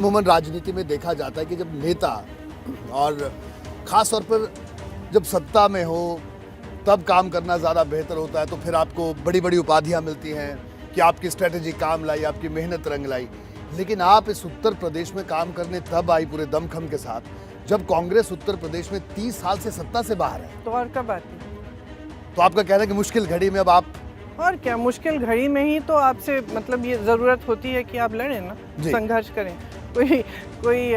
अमूमन राजनीति में देखा जाता है कि जब नेता और खास तौर पर जब सत्ता में हो तब काम करना ज़्यादा बेहतर होता है, तो फिर आपको बड़ी बड़ी उपाधियां मिलती हैं कि आपकी स्ट्रेटेजी काम लाई, आपकी मेहनत रंग लाई। लेकिन आप इस उत्तर प्रदेश में काम करने तब आई पूरे दमखम के साथ जब कांग्रेस उत्तर प्रदेश में 30 साल से सत्ता से बाहर है। तो और कब आती? तो आपका कहना है कि मुश्किल घड़ी में अब आप और क्या, मुश्किल घड़ी में ही तो आपसे मतलब ये ज़रूरत होती है कि आप लड़ें ना, संघर्ष करें। कोई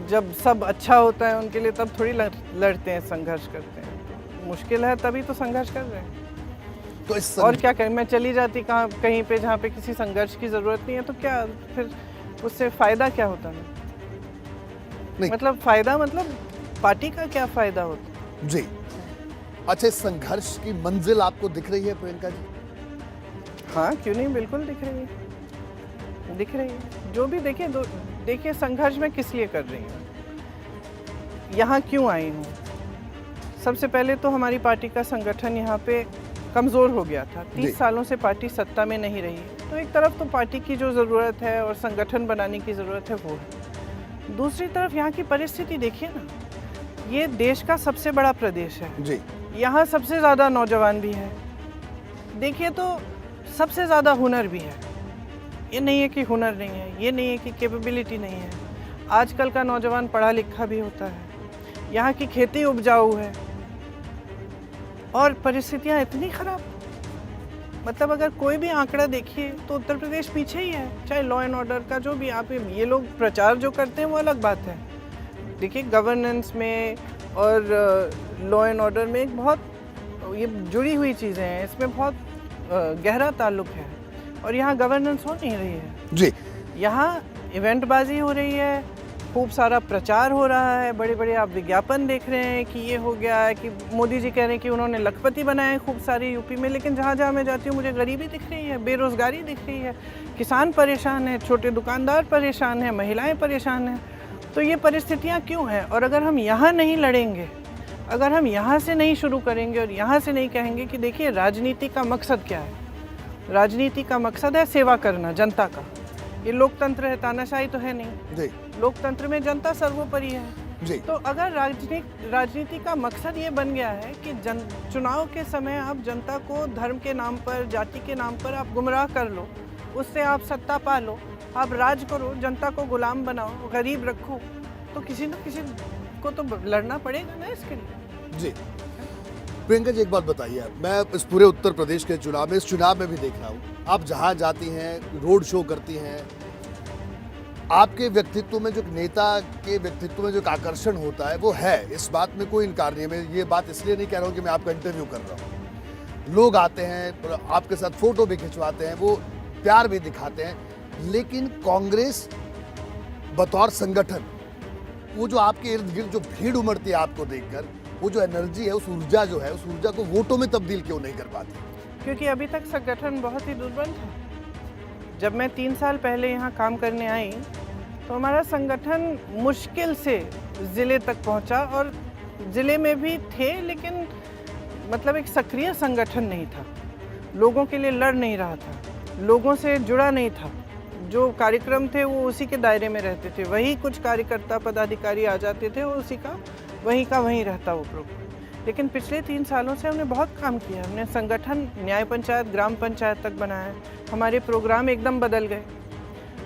जब सब अच्छा होता है उनके लिए तब थोड़ी लड़ते हैं, संघर्ष करते हैं। मुश्किल है तभी तो संघर्ष कर रहे हैं। तो इस और क्या करें, मैं चली जाती कहीं पे जहाँ पे किसी संघर्ष की ज़रूरत नहीं है, तो क्या फिर उससे फ़ायदा क्या होता है? नहीं। मतलब फ़ायदा मतलब पार्टी का क्या फ़ायदा होता? जी अच्छा, इस संघर्ष की मंजिल आपको दिख रही है प्रियंका जी? हाँ, क्यों नहीं, बिल्कुल दिख रही है, दिख रही है। जो भी देखिए संघर्ष मैं किस लिए कर रही हूँ, यहाँ क्यों आई हूँ। सबसे पहले तो हमारी पार्टी का संगठन यहाँ पे कमज़ोर हो गया था। 30 सालों से पार्टी सत्ता में नहीं रही, तो एक तरफ तो पार्टी की जो ज़रूरत है और संगठन बनाने की ज़रूरत है वो है। दूसरी तरफ यहाँ की परिस्थिति देखिए ना, ये देश का सबसे बड़ा प्रदेश है जी। यहाँ सबसे ज़्यादा नौजवान भी है, देखिए तो सबसे ज़्यादा हुनर भी है। ये नहीं है कि हुनर नहीं है, ये नहीं है कि कैपेबिलिटी नहीं है। आजकल का नौजवान पढ़ा लिखा भी होता है। यहाँ की खेती उपजाऊ है और परिस्थितियाँ इतनी ख़राब, मतलब अगर कोई भी आंकड़ा देखिए तो उत्तर प्रदेश पीछे ही है। चाहे लॉ एंड ऑर्डर का जो भी आप ये लोग प्रचार जो करते हैं वो अलग बात है। देखिए गवर्नेंस में और लॉ एंड ऑर्डर में एक बहुत ये जुड़ी हुई चीज़ें हैं, इसमें बहुत गहरा ताल्लुक है और यहाँ गवर्नेंस हो नहीं रही है जी। यहाँ इवेंटबाजी हो रही है, खूब सारा प्रचार हो रहा है, बड़े बड़े आप विज्ञापन देख रहे हैं कि ये हो गया है, कि मोदी जी कह रहे हैं कि उन्होंने लखपति बनाए खूब सारे यूपी में। लेकिन जहाँ जहाँ मैं जाती हूँ मुझे गरीबी दिख रही है, बेरोज़गारी दिख रही है, किसान परेशान है, छोटे दुकानदार परेशान हैं, महिलाएँ परेशान हैं। तो ये परिस्थितियाँ क्यों हैं? और अगर हम यहाँ नहीं लड़ेंगे, अगर हम यहाँ से नहीं शुरू करेंगे और यहाँ से नहीं कहेंगे कि देखिए राजनीति का मकसद क्या है, राजनीति का मकसद है सेवा करना जनता का। ये लोकतंत्र है, तानाशाही तो है नहीं जी। लोकतंत्र में जनता सर्वोपरि है जी। तो अगर राजनीति का मकसद ये बन गया है कि चुनाव के समय आप जनता को धर्म के नाम पर, जाति के नाम पर आप गुमराह कर लो, उससे आप सत्ता पा लो, आप राज करो, जनता को गुलाम बनाओ, गरीब रखो, तो किसी न किसी को तो लड़ना पड़ेगा ना इसके लिए। जी प्रियंका जी, एक बात बताइए, मैं इस पूरे उत्तर प्रदेश के चुनाव में, इस चुनाव में भी देख रहा हूँ, आप जहाँ जाती हैं, रोड शो करती हैं, आपके व्यक्तित्व में, जो नेता के व्यक्तित्व में जो एक आकर्षण होता है वो है, इस बात में कोई इनकार नहीं है। मैं ये बात इसलिए नहीं कह रहा हूँ कि मैं आपका इंटरव्यू कर रहा हूँ। लोग आते हैं, आपके साथ फोटो भी खिंचवाते हैं, वो प्यार भी दिखाते हैं। लेकिन कांग्रेस बतौर संगठन, वो जो आपके इर्द गिर्द जो भीड़ उमड़ती है आपको देखकर, वो जो एनर्जी है, उस ऊर्जा जो है, उस ऊर्जा को वोटों में तब्दील क्यों नहीं कर पाती? क्योंकि अभी तक संगठन बहुत ही दुर्बल था। जब मैं 3 साल पहले यहाँ काम करने आई तो हमारा संगठन मुश्किल से ज़िले तक पहुँचा और ज़िले में भी थे, लेकिन मतलब एक सक्रिय संगठन नहीं था, लोगों के लिए लड़ नहीं रहा था, लोगों से जुड़ा नहीं था। जो कार्यक्रम थे वो उसी के दायरे में रहते थे, वही कुछ कार्यकर्ता पदाधिकारी आ जाते थे और उसी का वहीं रहता वो प्रोग्राम। लेकिन पिछले 3 सालों से हमने बहुत काम किया, हमने संगठन न्याय पंचायत, ग्राम पंचायत तक बनाया। हमारे प्रोग्राम एकदम बदल गए,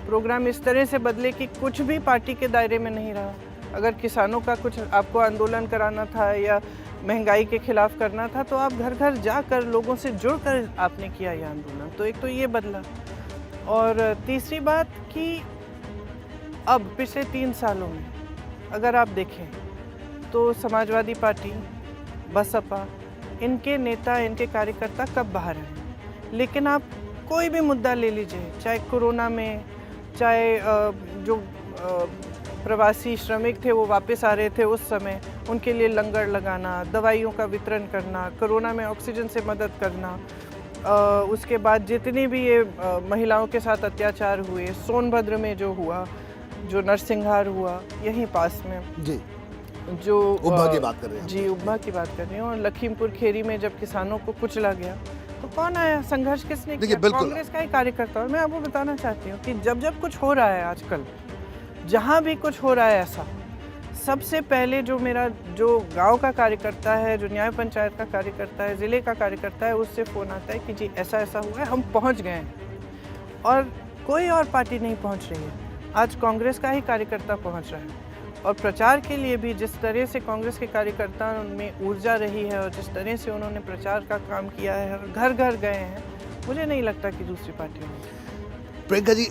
प्रोग्राम इस तरह से बदले कि कुछ भी पार्टी के दायरे में नहीं रहा। अगर किसानों का कुछ आपको आंदोलन कराना था या महंगाई के खिलाफ करना था तो आप घर घर जाकर लोगों से जुड़कर आपने किया ये आंदोलन, तो एक तो ये बदला। और तीसरी बात कि अब पिछले 3 सालों में अगर आप देखें तो समाजवादी पार्टी, बसपा, इनके नेता, इनके कार्यकर्ता कब बाहर हैं। लेकिन आप कोई भी मुद्दा ले लीजिए, चाहे कोरोना में, चाहे जो प्रवासी श्रमिक थे वो वापस आ रहे थे उस समय, उनके लिए लंगर लगाना, दवाइयों का वितरण करना, कोरोना में ऑक्सीजन से मदद करना, उसके बाद जितनी भी ये महिलाओं के साथ अत्याचार हुए, सोनभद्र में जो हुआ, जो नरसिंहार हुआ यहीं पास में जी, जो उब्भा की बात कर रहे हैं जी, उब्भा की बात कर रही हूँ, और लखीमपुर खेरी में जब किसानों को कुचला गया, तो कौन आया, संघर्ष किसने देखिए, किया? बिल्कुल। कांग्रेस का ही कार्यकर्ता। और मैं आपको बताना चाहती हूँ कि जब जब कुछ हो रहा है आजकल, जहाँ भी कुछ हो रहा है ऐसा, सबसे पहले जो गांव का कार्यकर्ता है, जो न्याय पंचायत का कार्यकर्ता है, ज़िले का कार्यकर्ता है, उससे फ़ोन आता है कि जी ऐसा ऐसा हुआ है, हम पहुंच गए हैं। और कोई और पार्टी नहीं पहुंच रही है, आज कांग्रेस का ही कार्यकर्ता पहुंच रहा है। और प्रचार के लिए भी जिस तरह से कांग्रेस के कार्यकर्ताओं में ऊर्जा रही है और जिस तरह से उन्होंने प्रचार का काम किया है और घर घर गए हैं, मुझे नहीं लगता कि दूसरी पार्टियों में। प्रियंका जी,